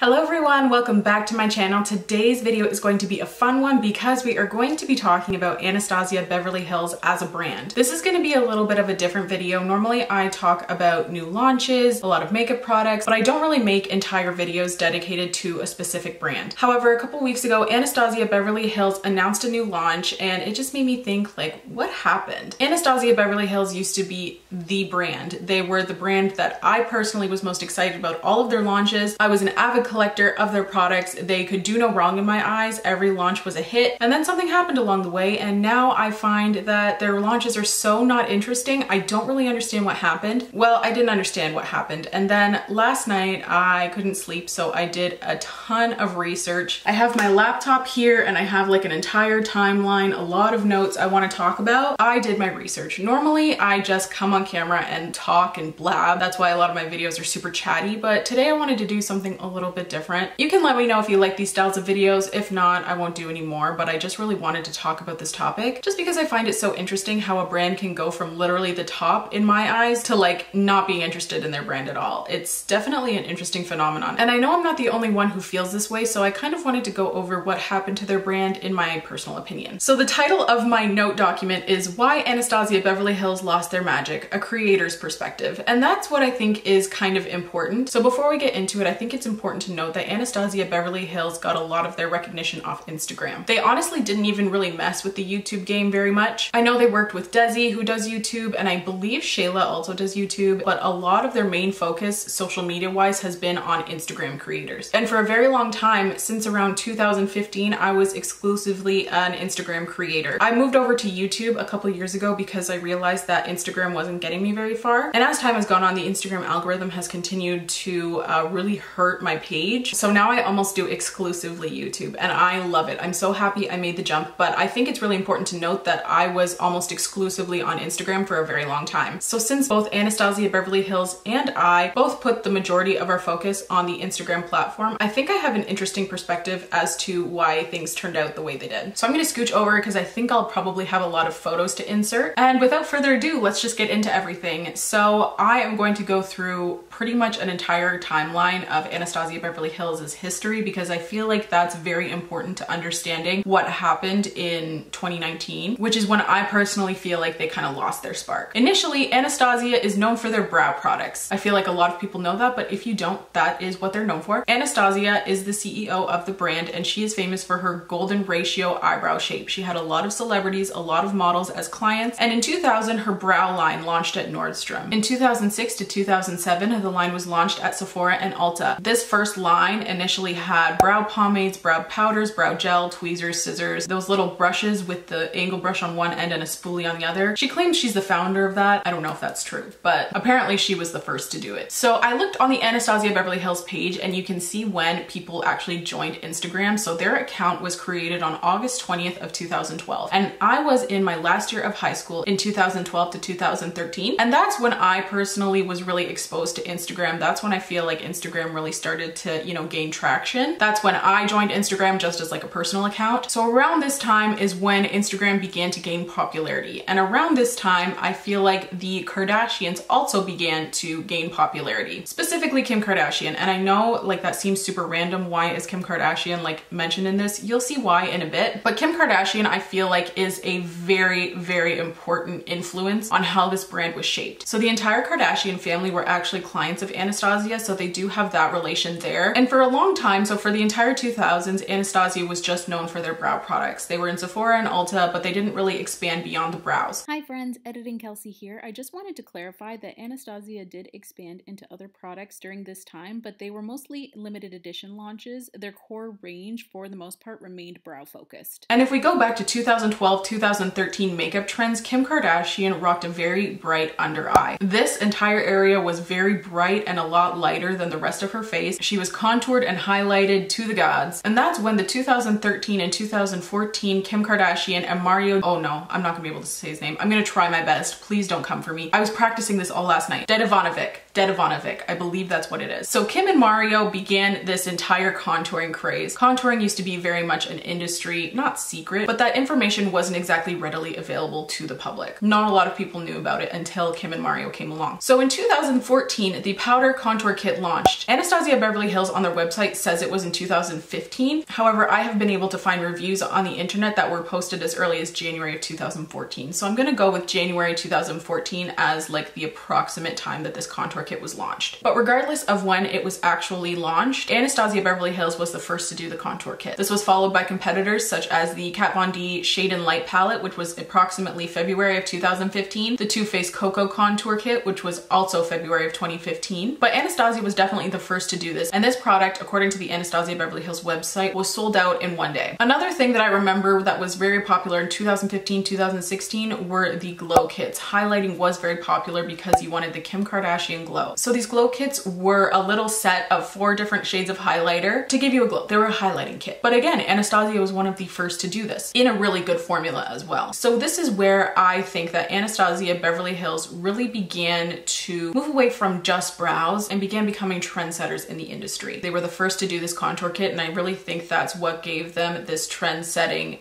Hello everyone, welcome back to my channel. Today's video is going to be a fun one because we are going to be talking about Anastasia Beverly Hills as a brand. This is going to be a little bit of a different video. Normally I talk about new launches, a lot of makeup products, but I don't really make entire videos dedicated to a specific brand. However, a couple weeks ago, Anastasia Beverly Hills announced a new launch and it just made me think, like, what happened? Anastasia Beverly Hills used to be the brand. They were the brand that I personally was most excited about all of their launches. I was an avid collector of their products. They could do no wrong in my eyes. Every launch was a hit. And then something happened along the way, and now I find that their launches are so not interesting. I don't really understand what happened. Well, I didn't understand what happened. And then last night I couldn't sleep, so I did a ton of research. I have my laptop here and I have like an entire timeline, a lot of notes I want to talk about. I did my research. Normally I just come on camera and talk and blab. That's why a lot of my videos are super chatty, but today I wanted to do something a little bit different. You can let me know if you like these styles of videos. If not, I won't do any more, but I just really wanted to talk about this topic just because I find it so interesting how a brand can go from literally the top in my eyes to like not being interested in their brand at all. It's definitely an interesting phenomenon. And I know I'm not the only one who feels this way, so I kind of wanted to go over what happened to their brand in my personal opinion. So the title of my note document is Why Anastasia Beverly Hills Lost Their Magic, a Creator's Perspective. And that's what I think is kind of important. So before we get into it, I think it's important to note that Anastasia Beverly Hills got a lot of their recognition off Instagram. They honestly didn't even really mess with the YouTube game very much. I know they worked with Desi, who does YouTube, and I believe Shayla also does YouTube, but a lot of their main focus, social media wise, has been on Instagram creators. And for a very long time, since around 2015, I was exclusively an Instagram creator. I moved over to YouTube a couple years ago because I realized that Instagram wasn't getting me very far. And as time has gone on, the Instagram algorithm has continued to really hurt my page. So now I almost do exclusively YouTube and I love it. I'm so happy I made the jump, but I think it's really important to note that I was almost exclusively on Instagram for a very long time. So since both Anastasia Beverly Hills and I both put the majority of our focus on the Instagram platform, I think I have an interesting perspective as to why things turned out the way they did. So I'm going to scooch over because I think I'll probably have a lot of photos to insert. And without further ado, let's just get into everything. So I am going to go through pretty much an entire timeline of Anastasia Beverly Hills' history because I feel like that's very important to understanding what happened in 2019, which is when I personally feel like they kind of lost their spark. Initially, Anastasia is known for their brow products. I feel like a lot of people know that, but if you don't, that is what they're known for. Anastasia is the CEO of the brand and she is famous for her golden ratio eyebrow shape. She had a lot of celebrities, a lot of models as clients, and in 2000 her brow line launched at Nordstrom. In 2006 to 2007 the line was launched at Sephora and Ulta. This first line initially had brow pomades, brow powders, brow gel, tweezers, scissors, those little brushes with the angle brush on one end and a spoolie on the other. She claims she's the founder of that. I don't know if that's true, but apparently she was the first to do it. So I looked on the Anastasia Beverly Hills page and you can see when people actually joined Instagram. So their account was created on August 20th of 2012. And I was in my last year of high school in 2012 to 2013. And that's when I personally was really exposed to Instagram. That's when I feel like Instagram really started to, you know, gain traction. That's when I joined Instagram just as like a personal account. So around this time is when Instagram began to gain popularity. And around this time, I feel like the Kardashians also began to gain popularity, specifically Kim Kardashian. And I know like that seems super random. Why is Kim Kardashian like mentioned in this? You'll see why in a bit. But Kim Kardashian, I feel like is a very, very important influence on how this brand was shaped. So the entire Kardashian family were actually clients of Anastasia, so they do have that relation there. And for a long time, so for the entire 2000s, Anastasia was just known for their brow products. They were in Sephora and Ulta, but they didn't really expand beyond the brows. Hi friends, Editing Kelsey here. I just wanted to clarify that Anastasia did expand into other products during this time, but they were mostly limited edition launches. Their core range, for the most part, remained brow focused. And if we go back to 2012-2013 makeup trends, Kim Kardashian rocked a very bright under eye. This entire area was very bright and a lot lighter than the rest of her face. She was contoured and highlighted to the gods. And that's when the 2013 and 2014 Kim Kardashian and Mario, oh no, I'm not gonna be able to say his name. I'm gonna try my best. Please don't come for me. I was practicing this all last night. Dedivanovic. Dead Ivanovic, I believe that's what it is. So Kim and Mario began this entire contouring craze. Contouring used to be very much an industry, not secret, but that information wasn't exactly readily available to the public. Not a lot of people knew about it until Kim and Mario came along. So in 2014, the powder contour kit launched. Anastasia Beverly Hills on their website says it was in 2015. However, I have been able to find reviews on the internet that were posted as early as January of 2014. So I'm gonna go with January 2014 as like the approximate time that this contour kit was launched. But regardless of when it was actually launched, Anastasia Beverly Hills was the first to do the contour kit. This was followed by competitors such as the Kat Von D Shade and Light palette, which was approximately February of 2015, the Too Faced Cocoa contour kit, which was also February of 2015. But Anastasia was definitely the first to do this, and this product, according to the Anastasia Beverly Hills website, was sold out in one day. Another thing that I remember that was very popular in 2015, 2016 were the glow kits. Highlighting was very popular because you wanted the Kim Kardashian glow. So these glow kits were a little set of 4 different shades of highlighter to give you a glow. They were a highlighting kit. But again, Anastasia was one of the first to do this in a really good formula as well. So this is where I think that Anastasia Beverly Hills really began to move away from just brows and began becoming trendsetters in the industry. They were the first to do this contour kit, and I really think that's what gave them this trend-setting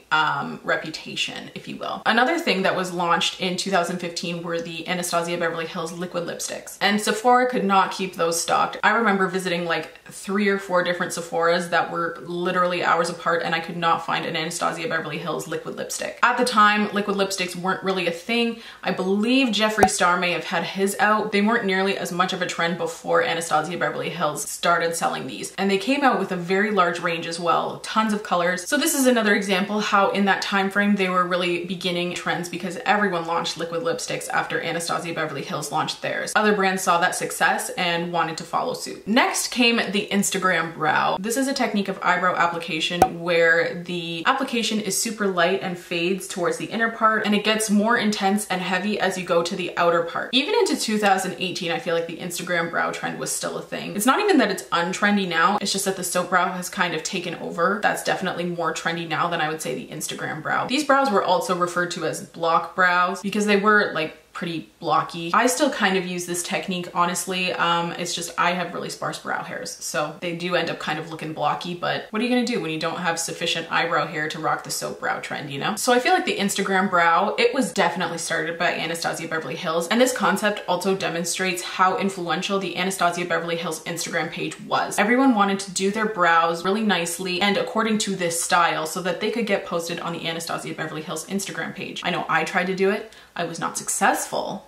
reputation, if you will. Another thing that was launched in 2015 were the Anastasia Beverly Hills liquid lipsticks, and Sephora could not keep those stocked. I remember visiting like 3 or 4 different Sephoras that were literally hours apart, and I could not find an Anastasia Beverly Hills liquid lipstick. At the time, liquid lipsticks weren't really a thing. I believe Jeffree Star may have had his out. They weren't nearly as much of a trend before Anastasia Beverly Hills started selling these, and they came out with a very large range as well, tons of colors. So this is another example how in that time frame they were really beginning trends, because everyone launched liquid lipsticks after Anastasia Beverly Hills launched theirs. Other brands saw that success and wanted to follow suit. Next came the Instagram brow. This is a technique of eyebrow application where the application is super light and fades towards the inner part, and it gets more intense and heavy as you go to the outer part. Even into 2018, I feel like the Instagram brow trend was still a thing. It's not even that it's untrendy now, it's just that the soap brow has kind of taken over. That's definitely more trendy now than I would say the Instagram brow. These brows were also referred to as block brows because they were like pretty blocky. I still kind of use this technique, honestly. It's just I have really sparse brow hairs, so they do end up kind of looking blocky, but what are you gonna do when you don't have sufficient eyebrow hair to rock the soap brow trend, you know? So I feel like the Instagram brow, it was definitely started by Anastasia Beverly Hills, and this concept also demonstrates how influential the Anastasia Beverly Hills Instagram page was. Everyone wanted to do their brows really nicely and according to this style so that they could get posted on the Anastasia Beverly Hills Instagram page. I know I tried to do it. I was not successful,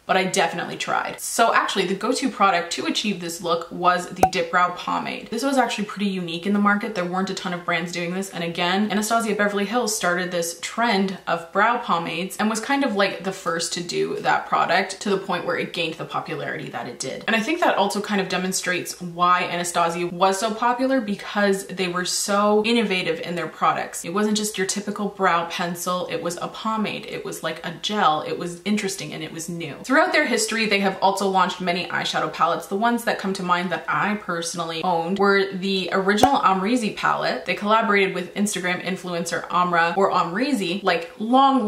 but I definitely tried. So actually the go-to product to achieve this look was the Dipbrow pomade. This was actually pretty unique in the market. There weren't a ton of brands doing this. And again, Anastasia Beverly Hills started this trend of brow pomades and was kind of like the first to do that product to the point where it gained the popularity that it did. And I think that also kind of demonstrates why Anastasia was so popular, because they were so innovative in their products. It wasn't just your typical brow pencil, it was a pomade, it was like a gel, it was interesting and it was new. Throughout their history, they have also launched many eyeshadow palettes. The ones that come to mind that I personally owned were the original Amreezy palette. They collaborated with Instagram influencer Amra or Amreezy like long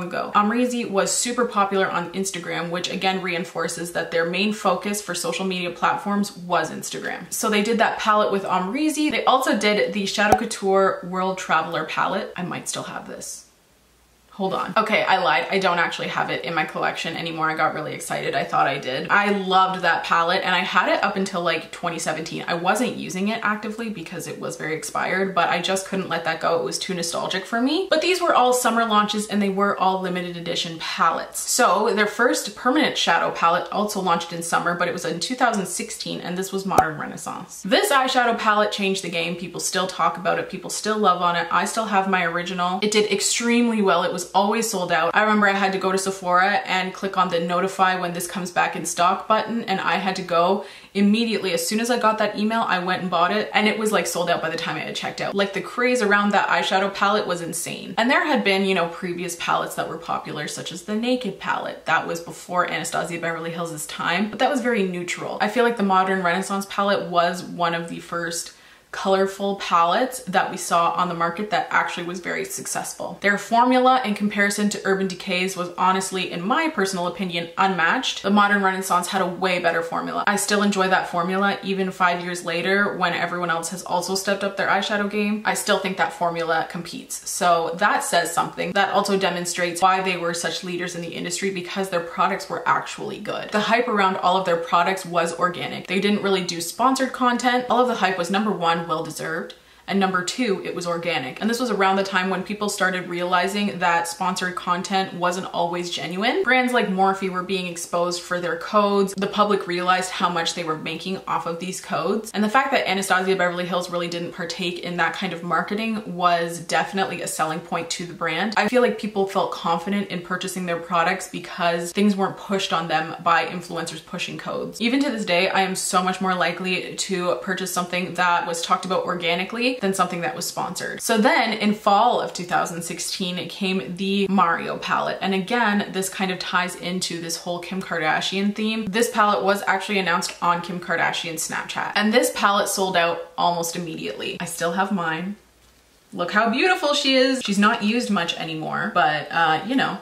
ago. Amreezy was super popular on Instagram, which again reinforces that their main focus for social media platforms was Instagram. So they did that palette with Amreezy. They also did the Shadow Couture World Traveler palette. I might still have this. Hold on. Okay, I lied. I don't actually have it in my collection anymore. I got really excited. I thought I did. I loved that palette and I had it up until like 2017. I wasn't using it actively because it was very expired, but I just couldn't let that go. It was too nostalgic for me. But these were all summer launches and they were all limited edition palettes. So their first permanent shadow palette also launched in summer, but it was in 2016 and this was Modern Renaissance. This eyeshadow palette changed the game. People still talk about it. People still love on it. I still have my original. It did extremely well. It was always sold out. I remember I had to go to Sephora and click on the notify when this comes back in stock button, and I had to go immediately. As soon as I got that email, I went and bought it, and it was like sold out by the time I had checked out. Like the craze around that eyeshadow palette was insane. And there had been, you know, previous palettes that were popular, such as the Naked palette. That was before Anastasia Beverly Hills' time, but that was very neutral. I feel like the Modern Renaissance palette was one of the first colorful palettes that we saw on the market that actually was very successful. Their formula in comparison to Urban Decay's was honestly, in my personal opinion, unmatched. The Modern Renaissance had a way better formula. I still enjoy that formula even 5 years later when everyone else has also stepped up their eyeshadow game. I still think that formula competes. So that says something. That also demonstrates why they were such leaders in the industry, because their products were actually good. The hype around all of their products was organic. They didn't really do sponsored content. All of the hype was, number one, well-deserved, and number two, it was organic. And this was around the time when people started realizing that sponsored content wasn't always genuine. Brands like Morphe were being exposed for their codes. The public realized how much they were making off of these codes. And the fact that Anastasia Beverly Hills really didn't partake in that kind of marketing was definitely a selling point to the brand. I feel like people felt confident in purchasing their products because things weren't pushed on them by influencers pushing codes. Even to this day, I am so much more likely to purchase something that was talked about organically than something that was sponsored. So then in fall of 2016, it came the Mario palette. And again, this kind of ties into this whole Kim Kardashian theme. This palette was actually announced on Kim Kardashian's Snapchat. And this palette sold out almost immediately. I still have mine. Look how beautiful she is. She's not used much anymore, but you know,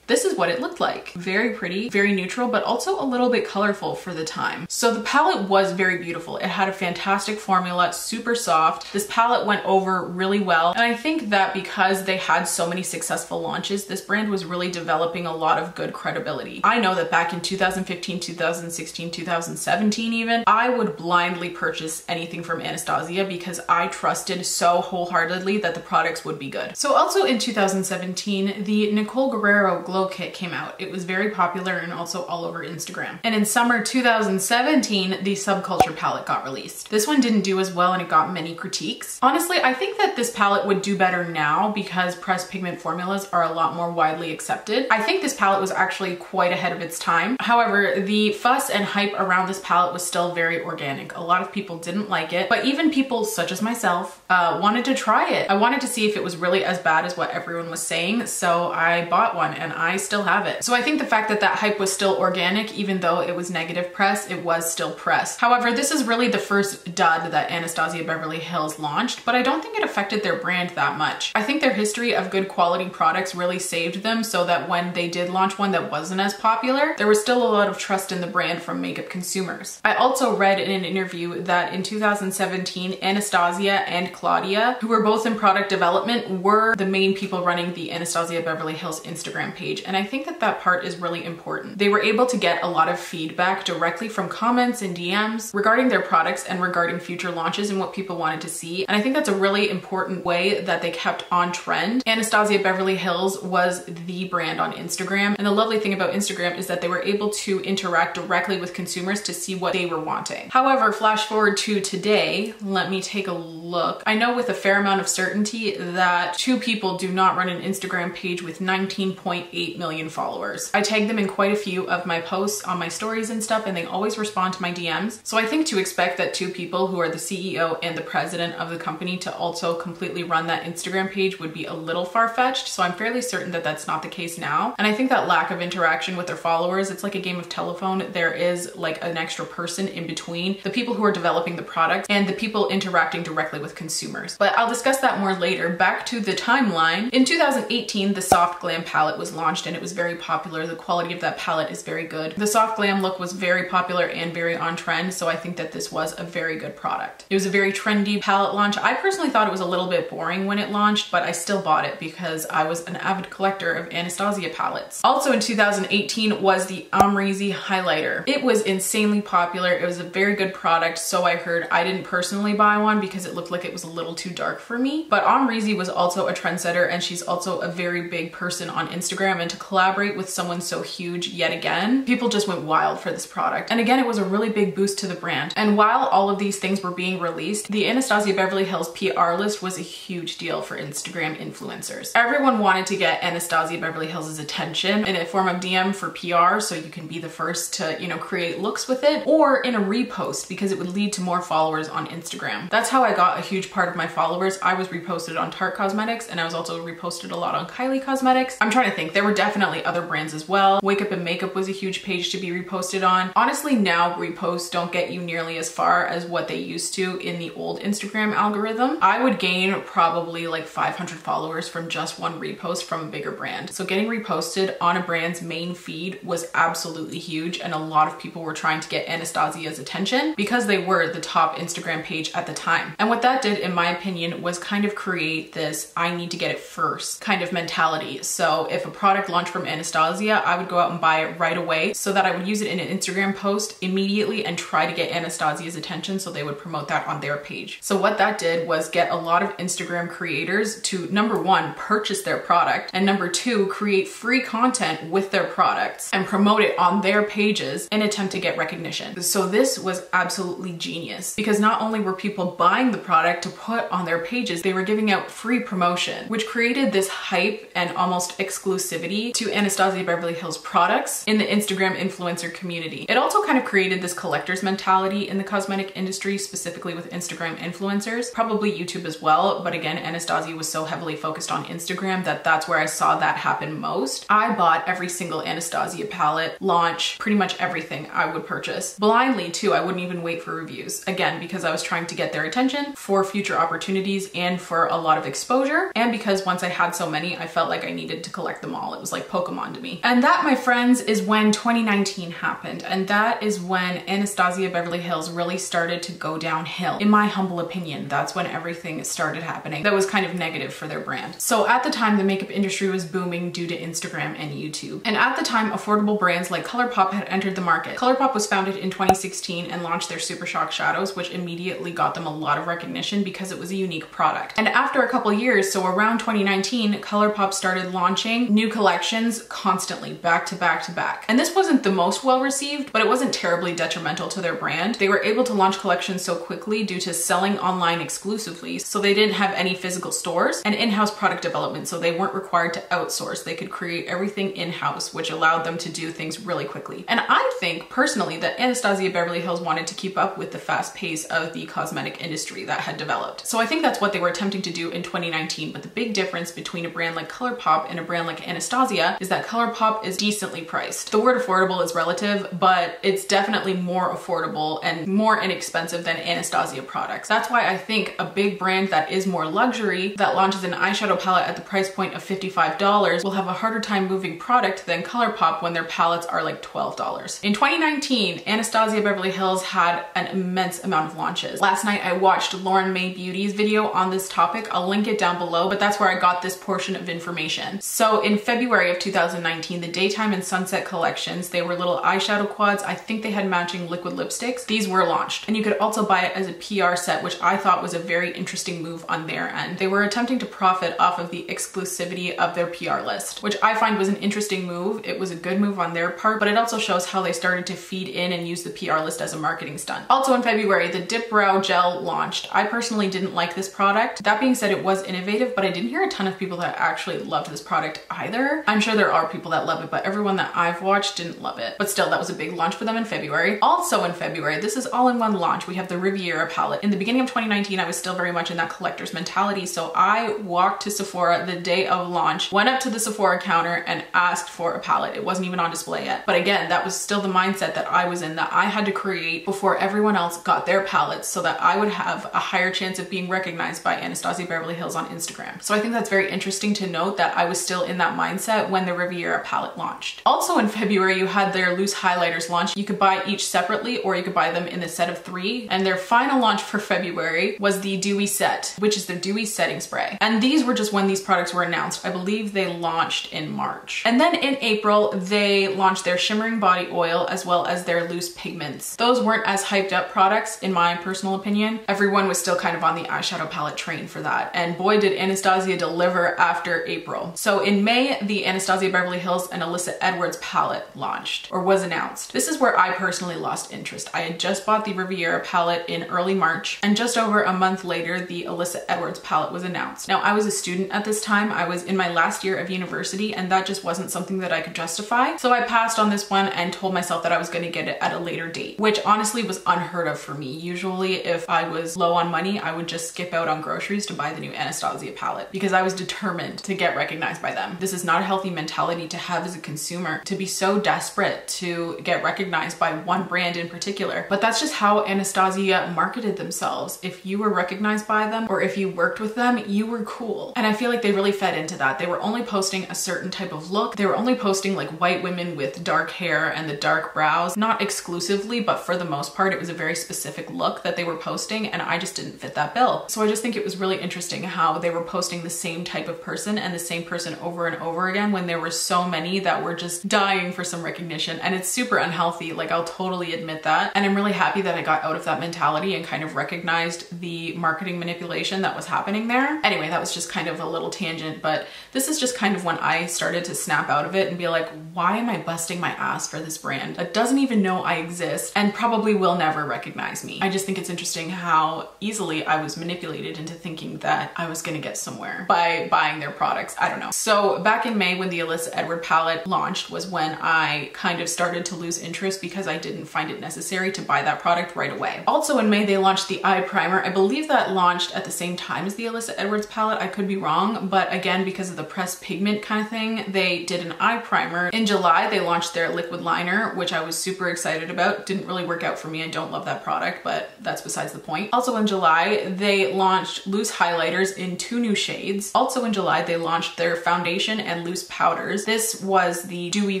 this is what it looked like. Very pretty, very neutral, but also a little bit colorful for the time. So the palette was very beautiful. It had a fantastic formula, super soft. This palette went over really well. And I think that because they had so many successful launches, this brand was really developing a lot of good credibility. I know that back in 2015, 2016, 2017 even, I would blindly purchase anything from Anastasia because I trusted so wholeheartedly that the products would be good. So also in 2017, the Nicole Guerrero Glow Kit came out. It was very popular and also all over Instagram. And in summer 2017, the Subculture palette got released. This one didn't do as well and it got many critiques. Honestly, I think that this palette would do better now because pressed pigment formulas are a lot more widely accepted. I think this palette was actually quite ahead of its time. However, the fuss and hype around this palette was still very organic. A lot of people didn't like it, but even people such as myself wanted to try it. I wanted to see if it was really as bad as what everyone was saying, so I bought one and I still have it. So I think the fact that that hype was still organic, even though it was negative press, it was still press. However, this is really the first dud that Anastasia Beverly Hills launched, but I don't think it affected their brand that much. I think their history of good quality products really saved them so that when they did launch one that wasn't as popular, there was still a lot of trust in the brand from makeup consumers. I also read in an interview that in 2017, Anastasia and Claudia, who were both in product development, were the main people running the Anastasia Beverly Hills Instagram page. And I think that that part is really important. They were able to get a lot of feedback directly from comments and DMs regarding their products and regarding future launches and what people wanted to see. And I think that's a really important way that they kept on trend. Anastasia Beverly Hills was the brand on Instagram. And the lovely thing about Instagram is that they were able to interact directly with consumers to see what they were wanting. However, flash forward to today, let me take a look. I know with a fair amount of certainty that two people do not run an Instagram page with 19.8 million followers. I tag them in quite a few of my posts on my stories and stuff, and they always respond to my DMs. So I think to expect that two people who are the CEO and the president of the company to also completely run that Instagram page would be a little far-fetched. So I'm fairly certain that that's not the case now. And I think that lack of interaction with their followers, it's like a game of telephone. There is like an extra person in between the people who are developing the product and the people interacting directly with consumers. But I'll discuss that more later. Back to the timeline. In 2018, the Soft Glam palette was launched and it was very popular. The quality of that palette is very good. The Soft Glam look was very popular and very on trend, so I think that this was a very good product. It was a very trendy palette launch. I personally thought it was a little bit boring when it launched, but I still bought it because I was an avid collector of Anastasia palettes. Also in 2018 was the Amreezy Highlighter. It was insanely popular. It was a very good product, so I heard. I didn't personally buy one because it looked like it was a little too dark for me, but Amreezy was also a trendsetter and she's also a very big person on Instagram, and to collaborate with someone so huge yet again, people just went wild for this product. And again, it was a really big boost to the brand. And while all of these things were being released, the Anastasia Beverly Hills PR list was a huge deal for Instagram influencers. Everyone wanted to get Anastasia Beverly Hills' attention in a form of DM for PR, so you can be the first to, you know, create looks with it, or in a repost because it would lead to more followers on Instagram. That's how I got a huge part of my followers. I was reposted on Tarte Cosmetics and I was also reposted a lot on Kylie Cosmetics. I'm trying to think, there were were definitely other brands as well. Wake Up and Makeup was a huge page to be reposted on. Honestly, now reposts don't get you nearly as far as what they used to in the old Instagram algorithm. I would gain probably like 500 followers from just one repost from a bigger brand. So getting reposted on a brand's main feed was absolutely huge, and a lot of people were trying to get Anastasia's attention because they were the top Instagram page at the time. And what that did, in my opinion, was kind of create this I need to get it first kind of mentality. So if a product launched from Anastasia, I would go out and buy it right away so that I would use it in an Instagram post immediately and try to get Anastasia's attention so they would promote that on their page. So what that did was get a lot of Instagram creators to, number one, purchase their product, and number two, create free content with their products and promote it on their pages in an attempt to get recognition. So this was absolutely genius because not only were people buying the product to put on their pages, they were giving out free promotion, which created this hype and almost exclusivity to Anastasia Beverly Hills products in the Instagram influencer community. It also kind of created this collector's mentality in the cosmetic industry, specifically with Instagram influencers, probably YouTube as well. But again, Anastasia was so heavily focused on Instagram that that's where I saw that happen most. I bought every single Anastasia palette launch, pretty much everything I would purchase. Blindly too, I wouldn't even wait for reviews. Again, because I was trying to get their attention for future opportunities and for a lot of exposure. And because once I had so many, I felt like I needed to collect them all. It was like Pokemon to me. And that, my friends, is when 2019 happened. And that is when Anastasia Beverly Hills really started to go downhill. In my humble opinion, that's when everything started happening that was kind of negative for their brand. So at the time, the makeup industry was booming due to Instagram and YouTube. And at the time, affordable brands like ColourPop had entered the market. ColourPop was founded in 2016 and launched their Super Shock shadows, which immediately got them a lot of recognition because it was a unique product. And after a couple years, so around 2019, ColourPop started launching new collections constantly, back to back to back. And this wasn't the most well received, but it wasn't terribly detrimental to their brand. They were able to launch collections so quickly due to selling online exclusively, so they didn't have any physical stores, and in-house product development, so they weren't required to outsource. They could create everything in-house, which allowed them to do things really quickly. And I think personally that Anastasia Beverly Hills wanted to keep up with the fast pace of the cosmetic industry that had developed. So I think that's what they were attempting to do in 2019. But the big difference between a brand like ColourPop and a brand like Anastasia is that ColourPop is decently priced. The word affordable is relative, but it's definitely more affordable and more inexpensive than Anastasia products. That's why I think a big brand that is more luxury, that launches an eyeshadow palette at the price point of $55, will have a harder time moving product than ColourPop when their palettes are like $12. In 2019, Anastasia Beverly Hills had an immense amount of launches. Last night I watched Lauren May Beauty's video on this topic. I'll link it down below, but that's where I got this portion of information. So in February of 2019, the Daytime and Sunset collections, they were little eyeshadow quads. I think they had matching liquid lipsticks. These were launched, and you could also buy it as a PR set, which I thought was a very interesting move on their end. They were attempting to profit off of the exclusivity of their PR list, which I find was an interesting move. It was a good move on their part, but it also shows how they started to feed in and use the PR list as a marketing stunt. Also in February, the Dipbrow Gel launched. I personally didn't like this product. That being said, it was innovative, but I didn't hear a ton of people that actually loved this product either. I'm sure there are people that love it, but everyone that I've watched didn't love it. But still, that was a big launch for them in February. Also in February, this is all in one launch, we have the Riviera palette. In the beginning of 2019, I was still very much in that collector's mentality, so I walked to Sephora the day of launch, went up to the Sephora counter and asked for a palette. It wasn't even on display yet. But again, that was still the mindset that I was in, that I had to create before everyone else got their palettes so that I would have a higher chance of being recognized by Anastasia Beverly Hills on Instagram. So I think that's very interesting to note that I was still in that mindset when the Riviera palette launched. Also in February, you had their loose highlighters launch. You could buy each separately or you could buy them in a set of 3. And their final launch for February was the Dewey set, which is their Dewey setting spray. And these were just when these products were announced. I believe they launched in March. And then in April, they launched their shimmering body oil as well as their loose pigments. Those weren't as hyped up products in my personal opinion. Everyone was still kind of on the eyeshadow palette train for that. And boy, did Anastasia deliver after April. So in May, the Anastasia Beverly Hills and Alyssa Edwards palette launched or was announced. This is where I personally lost interest. I had just bought the Riviera palette in early March, and just over a month later, the Alyssa Edwards palette was announced. Now, I was a student at this time. I was in my last year of university, and that just wasn't something that I could justify. So I passed on this one and told myself that I was going to get it at a later date, which honestly was unheard of for me. Usually, if I was low on money, I would just skip out on groceries to buy the new Anastasia palette because I was determined to get recognized by them. This is not a healthy mentality to have as a consumer, to be so desperate to get recognized by one brand in particular. But that's just how Anastasia marketed themselves. If you were recognized by them or if you worked with them, you were cool. And I feel like they really fed into that. They were only posting a certain type of look. They were only posting like white women with dark hair and the dark brows, not exclusively, but for the most part, it was a very specific look that they were posting, and I just didn't fit that bill. So I just think it was really interesting how they were posting the same type of person and the same person over and over again when there were so many that were just dying for some recognition. And it's super unhealthy, like I'll totally admit that. And I'm really happy that I got out of that mentality and kind of recognized the marketing manipulation that was happening there. Anyway, that was just kind of a little tangent, but this is just kind of when I started to snap out of it and be like, why am I busting my ass for this brand that doesn't even know I exist and probably will never recognize me? I just think it's interesting how easily I was manipulated into thinking that I was gonna get somewhere by buying their products. I don't know. So back in May when the Alyssa Edward palette launched was when I kind of started to lose interest because I didn't find it necessary to buy that product right away. Also in May, they launched the eye primer. I believe that launched at the same time as the Alyssa Edwards palette. I could be wrong, but again, because of the pressed pigment kind of thing, they did an eye primer. In July, they launched their liquid liner, which I was super excited about. Didn't really work out for me. I don't love that product, but that's besides the point. Also in July, they launched loose highlighters in 2 new shades. Also in July, they launched their foundation and loose powders. This was the Dewey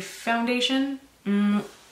foundation.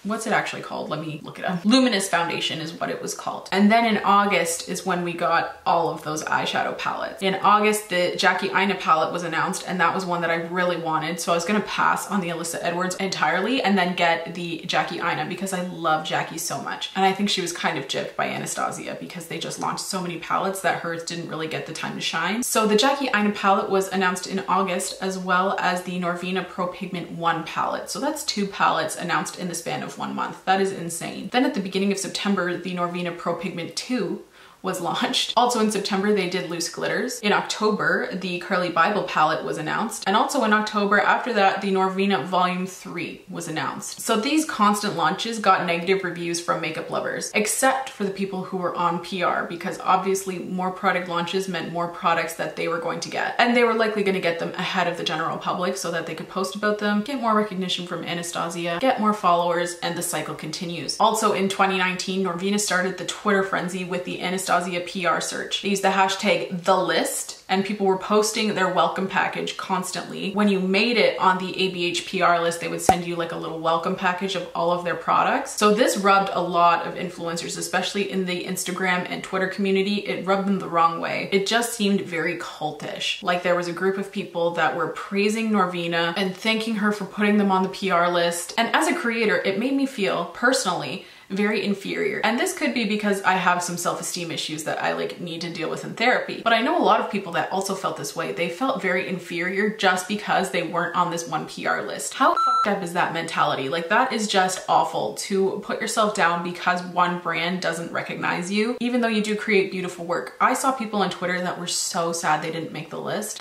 What's it actually called? Let me look it up. Luminous Foundation is what it was called. And then in August is when we got all of those eyeshadow palettes. In August, the Jackie Aina palette was announced, and that was one that I really wanted. So I was gonna pass on the Alyssa Edwards entirely and then get the Jackie Aina because I love Jackie so much. And I think she was kind of gypped by Anastasia because they just launched so many palettes that hers didn't really get the time to shine. So the Jackie Aina palette was announced in August, as well as the Norvina Pro Pigment 1 palette. So that's 2 palettes announced in the span of 1 month. That is insane. Then at the beginning of September, the Norvina Pro Pigment 2 was launched. Also in September, they did loose glitters. In October, the Carly Bible palette was announced. And also in October, after that, the Norvina Volume 3 was announced. So these constant launches got negative reviews from makeup lovers, except for the people who were on PR, because obviously more product launches meant more products that they were going to get. And they were likely going to get them ahead of the general public so that they could post about them, get more recognition from Anastasia, get more followers, and the cycle continues. Also in 2019, Norvina started the Twitter frenzy with the Anastasia PR search. They used the hashtag #TheList, and people were posting their welcome package constantly. When you made it on the ABH PR list, they would send you like a little welcome package of all of their products. So this rubbed a lot of influencers, especially in the Instagram and Twitter community. It rubbed them the wrong way. It just seemed very cultish. Like there was a group of people that were praising Norvina and thanking her for putting them on the PR list. And as a creator, it made me feel personally very inferior. And this could be because I have some self-esteem issues that I like need to deal with in therapy. But I know a lot of people that also felt this way. They felt very inferior just because they weren't on this one PR list. How fucked up is that mentality? Like that is just awful, to put yourself down because one brand doesn't recognize you, even though you do create beautiful work. I saw people on Twitter that were so sad they didn't make the list,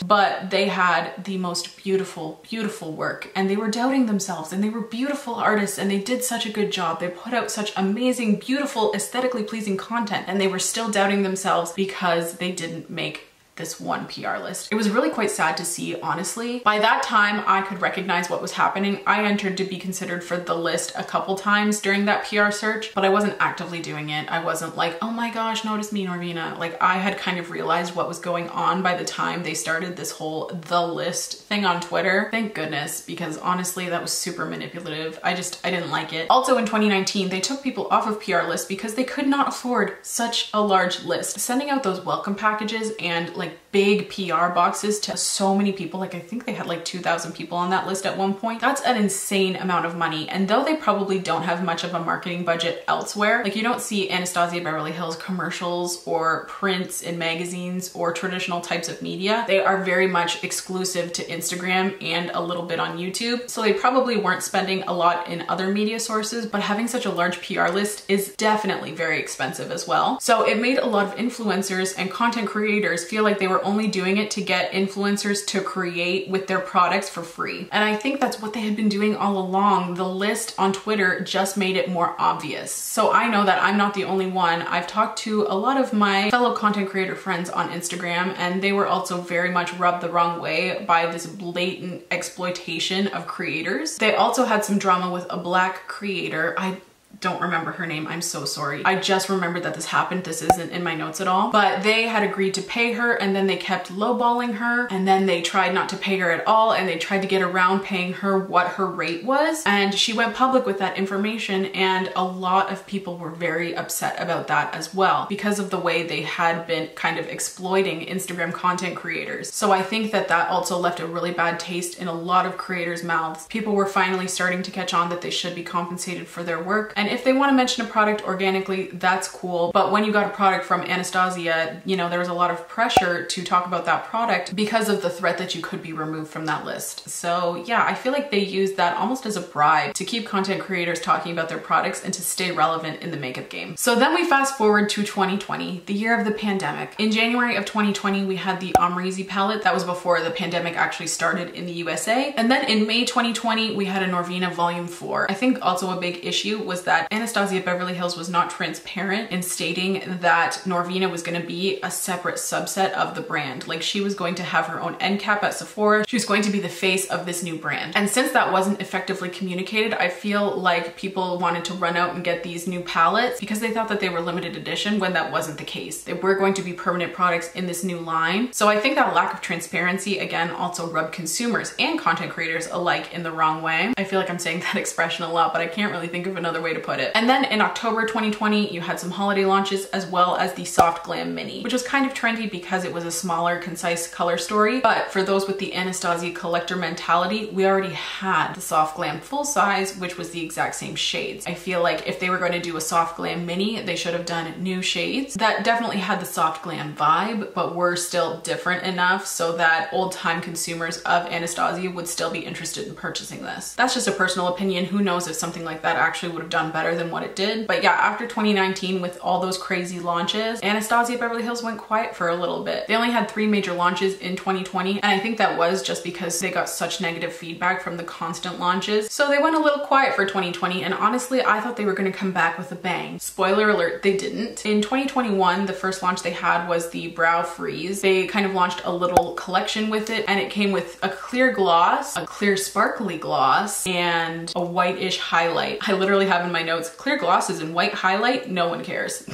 but they had the most beautiful, beautiful work, and they were doubting themselves, and they were beautiful artists, and they did such a good job. They put out such amazing, beautiful, aesthetically pleasing content, and they were still doubting themselves because they didn't make this one PR list. It was really quite sad to see, honestly. By that time, I could recognize what was happening. I entered to be considered for the list a couple times during that PR search, but I wasn't actively doing it. I wasn't like, oh my gosh, notice me, Norvina. Like I had kind of realized what was going on by the time they started this whole the list thing on Twitter. Thank goodness, because honestly, that was super manipulative. I didn't like it. Also in 2019, they took people off of PR lists because they could not afford such a large list. Sending out those welcome packages and like big PR boxes to so many people, like I think they had like 2,000 people on that list at one point. That's an insane amount of money. And though they probably don't have much of a marketing budget elsewhere, like you don't see Anastasia Beverly Hills commercials or prints in magazines or traditional types of media. They are very much exclusive to Instagram and a little bit on YouTube. So they probably weren't spending a lot in other media sources, but having such a large PR list is definitely very expensive as well. So it made a lot of influencers and content creators feel like like they were only doing it to get influencers to create with their products for free. And I think that's what they had been doing all along. The list on Twitter just made it more obvious. So I know that I'm not the only one. I've talked to a lot of my fellow content creator friends on Instagram, and they were also very much rubbed the wrong way by this blatant exploitation of creators. They also had some drama with a Black creator. I don't remember her name. I'm so sorry. I just remembered that this happened. This isn't in my notes at all. But they had agreed to pay her, and then they kept lowballing her, and then they tried not to pay her at all, and they tried to get around paying her what her rate was. And she went public with that information, and a lot of people were very upset about that as well because of the way they had been kind of exploiting Instagram content creators. So I think that that also left a really bad taste in a lot of creators' mouths. People were finally starting to catch on that they should be compensated for their work. And if they want to mention a product organically, that's cool. But when you got a product from Anastasia, you know, there was a lot of pressure to talk about that product because of the threat that you could be removed from that list. So yeah, I feel like they used that almost as a bribe to keep content creators talking about their products and to stay relevant in the makeup game. So then we fast forward to 2020, the year of the pandemic. In January of 2020, we had the Amreezy palette. That was before the pandemic actually started in the USA. And then in May 2020, we had a Norvina Volume 4. I think also a big issue was that Anastasia Beverly Hills was not transparent in stating that Norvina was going to be a separate subset of the brand. Like, she was going to have her own end cap at Sephora. She was going to be the face of this new brand. And since that wasn't effectively communicated, I feel like people wanted to run out and get these new palettes because they thought that they were limited edition, when that wasn't the case. They were going to be permanent products in this new line. So I think that lack of transparency, again, also rubbed consumers and content creators alike in the wrong way. I feel like I'm saying that expression a lot, but I can't really think of another way to put it. And then in October 2020, you had some holiday launches as well as the Soft Glam Mini, which was kind of trendy because it was a smaller, concise color story. But for those with the Anastasia collector mentality, we already had the Soft Glam full size, which was the exact same shades. I feel like if they were going to do a Soft Glam Mini, they should have done new shades that definitely had the Soft Glam vibe, but were still different enough so that old-time consumers of Anastasia would still be interested in purchasing this. That's just a personal opinion. Who knows if something like that actually would have done better than what it did. But yeah, after 2019, with all those crazy launches, Anastasia Beverly Hills went quiet for a little bit. They only had 3 major launches in 2020, and I think that was just because they got such negative feedback from the constant launches. So they went a little quiet for 2020, and honestly, I thought they were going to come back with a bang. Spoiler alert, they didn't. In 2021, the first launch they had was the Brow Freeze. They kind of launched a little collection with it, and it came with a clear gloss, a clear sparkly gloss, and a whitish highlight. I literally have in my notes, clear glosses and white highlight, no one cares.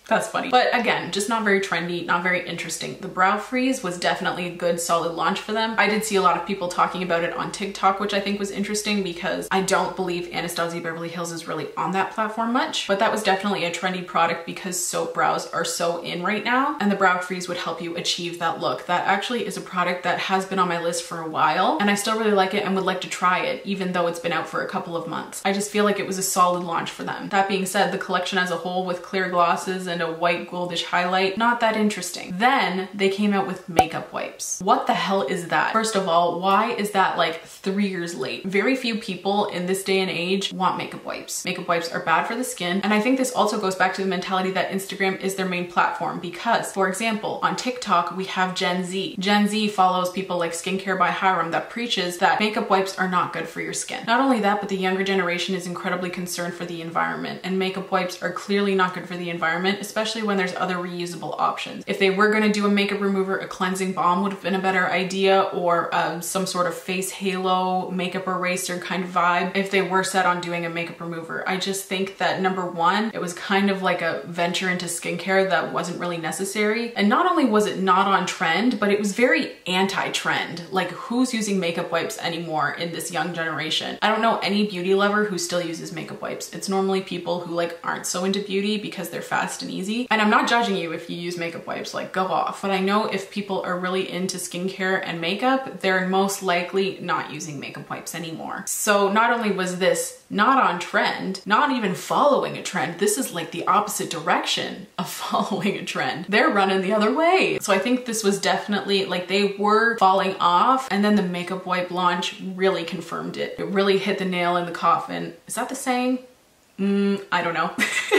That's funny. But again, just not very trendy, not very interesting. The Brow Freeze was definitely a good solid launch for them. I did see a lot of people talking about it on TikTok, which I think was interesting because I don't believe Anastasia Beverly Hills is really on that platform much, but that was definitely a trendy product because soap brows are so in right now, and the Brow Freeze would help you achieve that look. That actually is a product that has been on my list for a while, and I still really like it and would like to try it, even though it's been out for a couple of months. I just feel like it was a solid launch for them. That being said, the collection as a whole with clear glosses and a white goldish highlight, not that interesting. Then they came out with makeup wipes. What the hell is that? First of all, why is that like 3 years late? Very few people in this day and age want makeup wipes. Makeup wipes are bad for the skin, and I think this also goes back to the mentality that Instagram is their main platform because, for example, on TikTok we have Gen Z. Gen Z follows people like Skincare by Hiram that preaches that makeup wipes are not good for your skin. Not only that, but the younger generation is incredibly concerned for the environment, and makeup wipes are clearly not good for the environment, especially when there's other reusable options. If they were going to do a makeup remover, a cleansing balm would have been a better idea, or some sort of face halo makeup eraser kind of vibe if they were set on doing a makeup remover. I just think that number one, it was kind of like a venture into skincare that wasn't really necessary. And not only was it not on trend, but it was very anti-trend. Like, who's using makeup wipes anymore in this young generation? I don't know any beauty lover who still uses makeup wipes. It's normally people who like aren't so into beauty because they're fast and easy. And I'm not judging you if you use makeup wipes, like go off. But I know if people are really into skincare and makeup, they're most likely not using makeup wipes anymore. So not only was this not on trend, not even following a trend, this is like the opposite direction of following a trend. They're running the other way. So I think this was definitely like they were falling off, and then the makeup wipe launch really confirmed it. It really hit the nail in the coffin. Is that the saying? I don't know.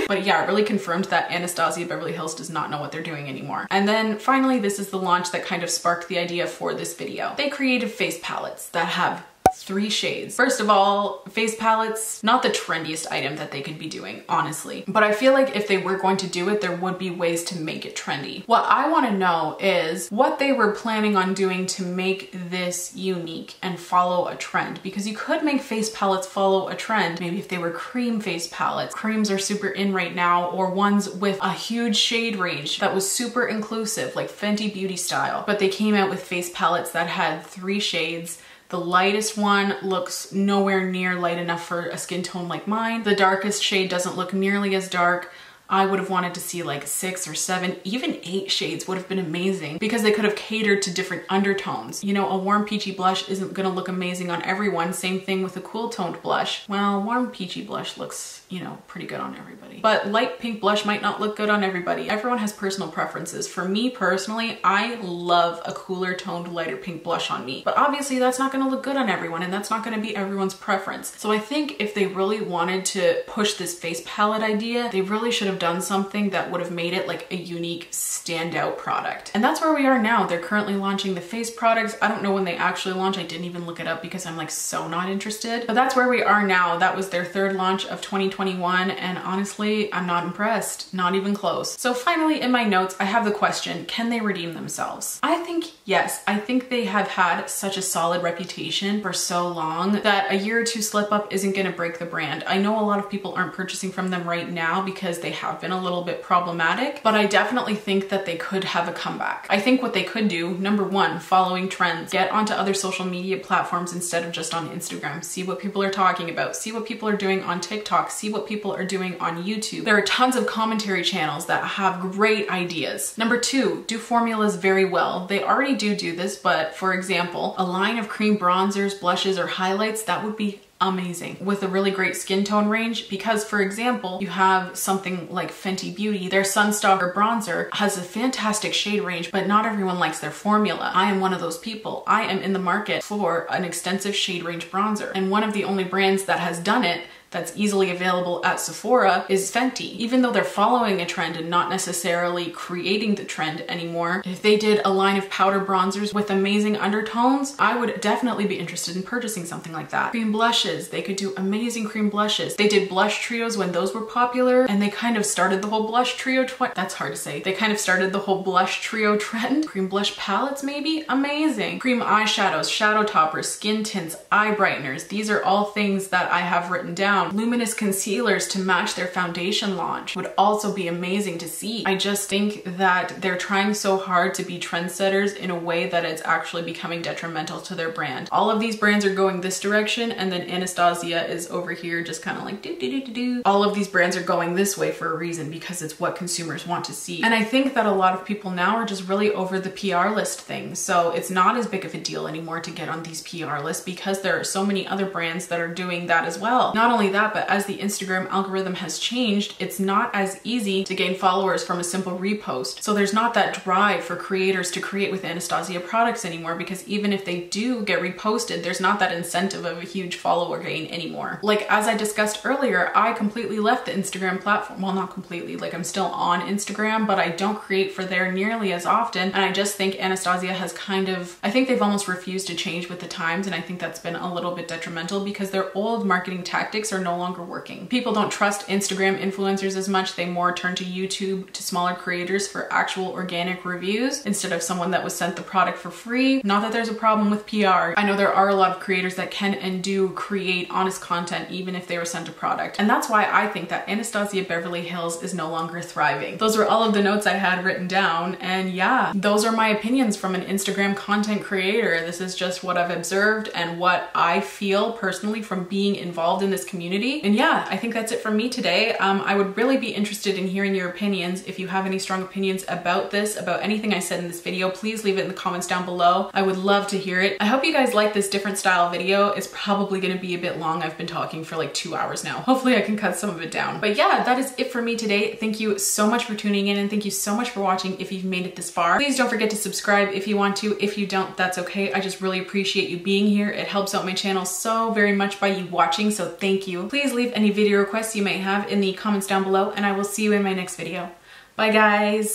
But yeah, it really confirmed that Anastasia Beverly Hills does not know what they're doing anymore. And then finally, this is the launch that kind of sparked the idea for this video. They created face palettes that have 3 shades. First of all, face palettes, not the trendiest item that they could be doing, honestly. But I feel like if they were going to do it, there would be ways to make it trendy. What I want to know is what they were planning on doing to make this unique and follow a trend, because you could make face palettes follow a trend. Maybe if they were cream face palettes. Creams are super in right now, or ones with a huge shade range that was super inclusive, like Fenty Beauty style. But they came out with face palettes that had 3 shades. The lightest one looks nowhere near light enough for a skin tone like mine. The darkest shade doesn't look nearly as dark. I would have wanted to see like 6 or 7, even 8 shades would have been amazing, because they could have catered to different undertones. You know, a warm peachy blush isn't gonna look amazing on everyone. Same thing with a cool toned blush. Well, warm peachy blush looks, you know, pretty good on everybody. But light pink blush might not look good on everybody. Everyone has personal preferences. For me personally, I love a cooler toned lighter pink blush on me. But obviously that's not gonna look good on everyone, and that's not gonna be everyone's preference. So I think if they really wanted to push this face palette idea, they really should have done something that would have made it like a unique standout product. And that's where we are now. They're currently launching the face products. I don't know when they actually launch. I didn't even look it up because I'm like so not interested. But that's where we are now. That was their 3rd launch of 2021, and honestly, I'm not impressed. Not even close. So finally, in my notes, I have the question, can they redeem themselves? I think yes. I think they have had such a solid reputation for so long that a year or 2 slip up isn't gonna break the brand. I know a lot of people aren't purchasing from them right now because they have been a little bit problematic, but I definitely think that they could have a comeback. I think what they could do, number 1, following trends, get onto other social media platforms instead of just on Instagram, see what people are talking about, see what people are doing on TikTok, see what people are doing on YouTube. There are tons of commentary channels that have great ideas. Number 2, do formulas very well. They already do this, but for example, a line of cream bronzers, blushes, or highlights, that would be amazing with a really great skin tone range, because for example, you have something like Fenty Beauty, their Sunstar or bronzer has a fantastic shade range, but not everyone likes their formula. I am one of those people. I am in the market for an extensive shade range bronzer, and one of the only brands that has done it that's easily available at Sephora is Fenty. Even though they're following a trend and not necessarily creating the trend anymore, if they did a line of powder bronzers with amazing undertones, I would definitely be interested in purchasing something like that. Cream blushes, they could do amazing cream blushes. They did blush trios when those were popular, and they kind of started the whole blush trio that's hard to say. They kind of started the whole blush trio trend. Cream blush palettes maybe? Amazing. Cream eyeshadows, shadow toppers, skin tints, eye brighteners. These are all things that I have written down. Luminous concealers to match their foundation launch would also be amazing to see. I just think that they're trying so hard to be trendsetters in a way that it's actually becoming detrimental to their brand. All of these brands are going this direction, and then Anastasia is over here just kind of like do do do do do. All of these brands are going this way for a reason, because it's what consumers want to see. And I think that a lot of people now are just really over the PR list thing. So it's not as big of a deal anymore to get on these PR lists, because there are so many other brands that are doing that as well. Not only that, but as the Instagram algorithm has changed, it's not as easy to gain followers from a simple repost. So there's not that drive for creators to create with Anastasia products anymore, because even if they do get reposted, there's not that incentive of a huge follower gain anymore. Like as I discussed earlier, I completely left the Instagram platform. Well, not completely, like I'm still on Instagram, but I don't create for there nearly as often. And I just think Anastasia has kind of, I think they've almost refused to change with the times. And I think that's been a little bit detrimental, because their old marketing tactics are no longer working. People don't trust Instagram influencers as much. They more turn to YouTube, to smaller creators for actual organic reviews instead of someone that was sent the product for free. Not that there's a problem with PR. I know there are a lot of creators that can and do create honest content even if they were sent a product. And that's why I think that Anastasia Beverly Hills is no longer thriving. Those are all of the notes I had written down. And yeah, those are my opinions from an Instagram content creator. This is just what I've observed and what I feel personally from being involved in this community. And yeah, I think that's it from me today. I would really be interested in hearing your opinions. If you have any strong opinions about this, about anything I said in this video, please leave it in the comments down below. I would love to hear it. I hope you guys like this different style video. It's probably gonna be a bit long. I've been talking for like 2 hours now. Hopefully I can cut some of it down. But yeah, that is it for me today. Thank you so much for tuning in, and thank you so much for watching if you've made it this far. Please don't forget to subscribe if you want to. If you don't, that's okay. I just really appreciate you being here. It helps out my channel so very much by you watching, so thank you. you. Please leave any video requests you may have in the comments down below, and I will see you in my next video. Bye guys!